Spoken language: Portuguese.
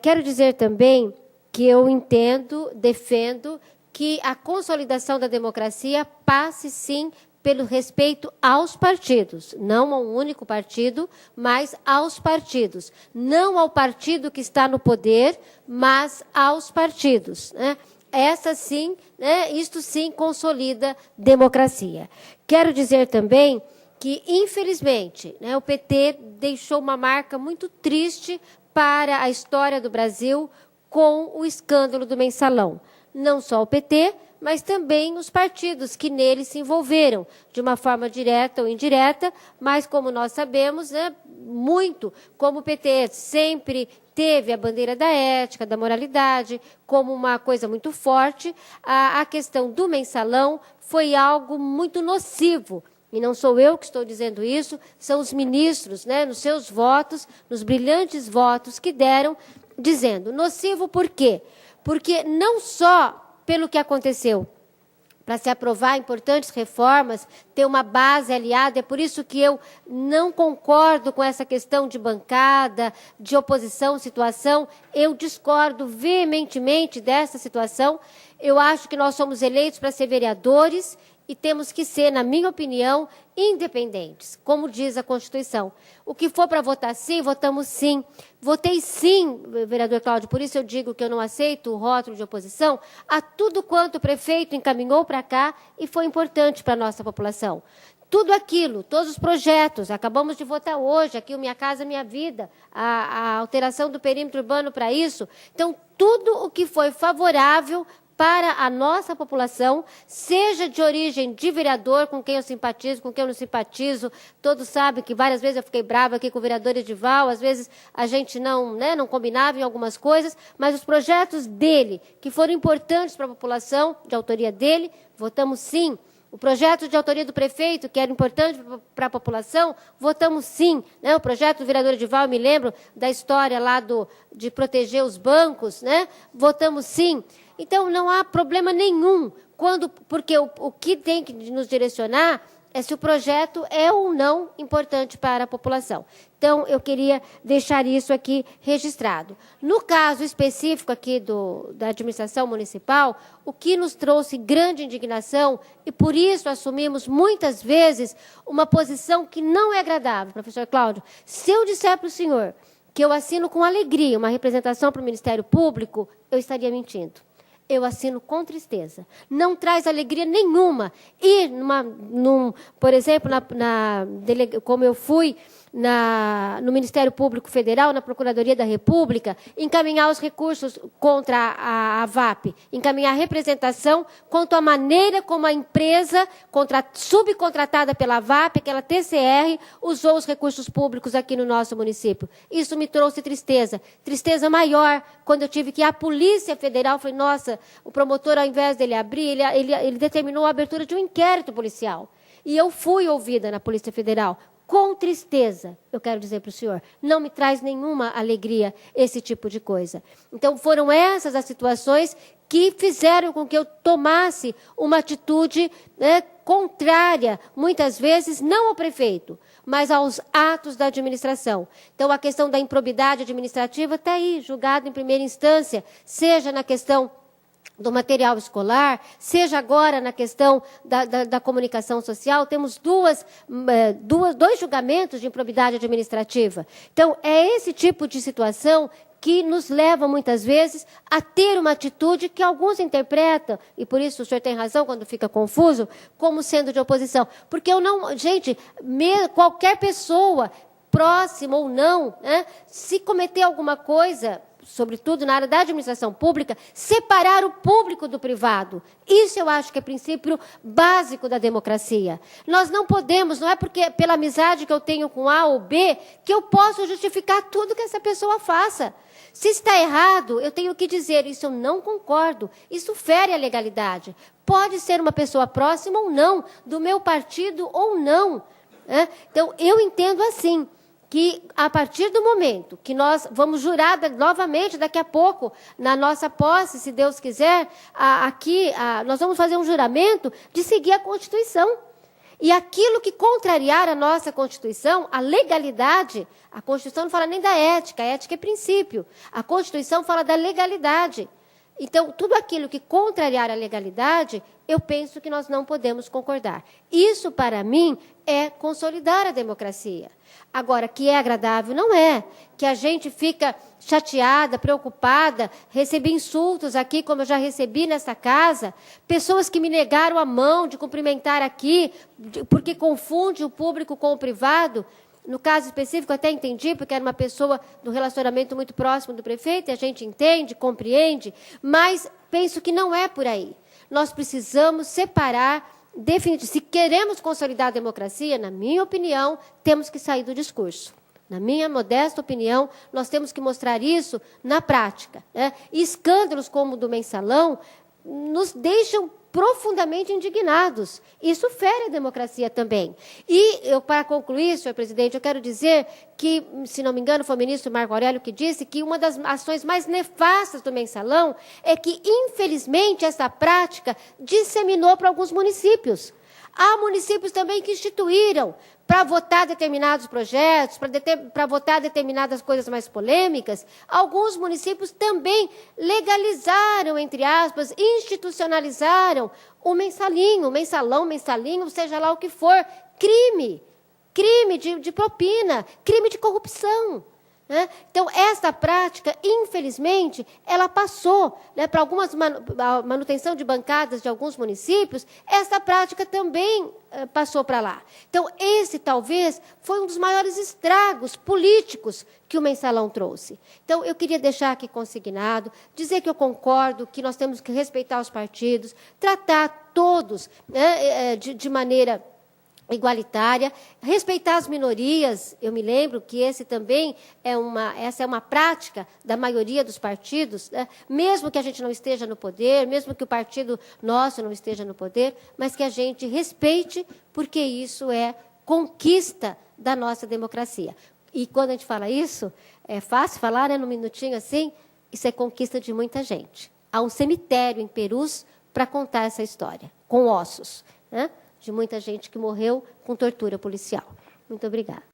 Quero dizer também que eu entendo, defendo que a consolidação da democracia passe, sim, pelo respeito aos partidos, não a um único partido, mas aos partidos. Não ao partido que está no poder, mas aos partidos, né? Essa sim, né, isto sim consolida democracia. Quero dizer também que, infelizmente, né, o PT deixou uma marca muito triste para a história do Brasil com o escândalo do mensalão. Não só o PT, mas também os partidos que nele se envolveram, de uma forma direta ou indireta, mas, como nós sabemos, né, muito, como o PT sempre teve a bandeira da ética, da moralidade, como uma coisa muito forte, a questão do mensalão foi algo muito nocivo. E não sou eu que estou dizendo isso, são os ministros, né, nos seus votos, nos brilhantes votos que deram, dizendo nocivo por quê? Porque não só pelo que aconteceu, para se aprovar importantes reformas, ter uma base aliada, é por isso que eu não concordo com essa questão de bancada, de oposição, situação, eu discordo veementemente dessa situação, eu acho que nós somos eleitos para ser vereadores e temos que ser, na minha opinião, independentes, como diz a Constituição. O que for para votar sim, votamos sim. Votei sim, vereador Cláudio, por isso eu digo que eu não aceito o rótulo de oposição a tudo quanto o prefeito encaminhou para cá e foi importante para a nossa população. Tudo aquilo, todos os projetos, acabamos de votar hoje, aqui o Minha Casa Minha Vida, a alteração do perímetro urbano para isso. Então, tudo o que foi favorável para a nossa população, seja de origem de vereador, com quem eu simpatizo, com quem eu não simpatizo. Todos sabem que várias vezes eu fiquei brava aqui com o vereador Edival, às vezes a gente não combinava em algumas coisas, mas os projetos dele, que foram importantes para a população, de autoria dele, votamos sim. O projeto de autoria do prefeito, que era importante para a população, votamos sim. Né? O projeto do vereador Edival, eu me lembro da história lá de proteger os bancos, né? Votamos sim. Então, não há problema nenhum, porque o que tem que nos direcionar é se o projeto é ou não importante para a população. Então, eu queria deixar isso aqui registrado. No caso específico aqui da administração municipal, o que nos trouxe grande indignação, e por isso assumimos muitas vezes uma posição que não é agradável, professor Cláudio, se eu disser para o senhor que eu assino com alegria uma representação para o Ministério Público, eu estaria mentindo. Eu assino com tristeza. Não traz alegria nenhuma. Ir, por exemplo, como eu fui no Ministério Público Federal, na Procuradoria da República, encaminhar os recursos contra a VAP, encaminhar a representação quanto à maneira como a empresa subcontratada pela VAP, aquela TCR, usou os recursos públicos aqui no nosso município. Isso me trouxe tristeza. Tristeza maior, quando eu tive que ir à Polícia Federal, falei, nossa, o promotor, ao invés dele abrir, ele determinou a abertura de um inquérito policial. E eu fui ouvida na Polícia Federal, com tristeza, eu quero dizer para o senhor, não me traz nenhuma alegria esse tipo de coisa. Então, foram essas as situações que fizeram com que eu tomasse uma atitude, né, contrária, muitas vezes, não ao prefeito, mas aos atos da administração. Então, a questão da improbidade administrativa está aí, julgada em primeira instância, seja na questão do material escolar, seja agora na questão da comunicação social, temos dois julgamentos de improbidade administrativa. Então, é esse tipo de situação que nos leva, muitas vezes, a ter uma atitude que alguns interpretam, e por isso o senhor tem razão quando fica confuso, como sendo de oposição. Porque qualquer pessoa, próxima ou não, né, se cometer alguma coisa, sobretudo na área da administração pública, separar o público do privado. Isso eu acho que é princípio básico da democracia. Nós não podemos, não é porque pela amizade que eu tenho com A ou B, que eu posso justificar tudo que essa pessoa faça. Se está errado, eu tenho que dizer, isso eu não concordo, isso fere a legalidade. Pode ser uma pessoa próxima ou não, do meu partido ou não. Né? Então, eu entendo assim, que a partir do momento que nós vamos jurar novamente, daqui a pouco, na nossa posse, se Deus quiser, nós vamos fazer um juramento de seguir a Constituição. E aquilo que contrariar a nossa Constituição, a legalidade, a Constituição não fala nem da ética, a ética é princípio. A Constituição fala da legalidade. Então, tudo aquilo que contrariar a legalidade, eu penso que nós não podemos concordar. Isso, para mim, é consolidar a democracia. Agora, que é agradável, não é. Que a gente fica chateada, preocupada, recebi insultos aqui, como eu já recebi nessa casa, pessoas que me negaram a mão de cumprimentar aqui, porque confunde o público com o privado. No caso específico, até entendi, porque era uma pessoa do relacionamento muito próximo do prefeito, e a gente entende, compreende, mas penso que não é por aí. Nós precisamos separar, definitivamente, se queremos consolidar a democracia, na minha opinião, temos que sair do discurso. Na minha modesta opinião, nós temos que mostrar isso na prática, né? Escândalos como o do Mensalão nos deixam profundamente indignados. Isso fere a democracia também. E, para concluir, senhor presidente, eu quero dizer que, se não me engano, foi o ministro Marco Aurélio que disse que uma das ações mais nefastas do Mensalão é que, infelizmente, essa prática disseminou para alguns municípios. Há municípios também que instituíram para votar determinados projetos, para votar determinadas coisas mais polêmicas. Alguns municípios também legalizaram, entre aspas, institucionalizaram o mensalinho, mensalão, mensalinho, seja lá o que for, crime de propina, crime de corrupção. Né? Então, essa prática, infelizmente, ela passou, né, para algumas manutenção de bancadas de alguns municípios, essa prática também passou para lá. Então, esse talvez foi um dos maiores estragos políticos que o Mensalão trouxe. Então, eu queria deixar aqui consignado, dizer que eu concordo que nós temos que respeitar os partidos, tratar todos, né, de maneira igualitária, respeitar as minorias. Eu me lembro que essa é uma prática da maioria dos partidos, né? Mesmo que a gente não esteja no poder, mesmo que o partido nosso não esteja no poder, mas que a gente respeite, porque isso é conquista da nossa democracia. E quando a gente fala isso, é fácil falar, né, num minutinho assim, isso é conquista de muita gente. Há um cemitério em Perus para contar essa história, com ossos, né? De muita gente que morreu com tortura policial. Muito obrigada.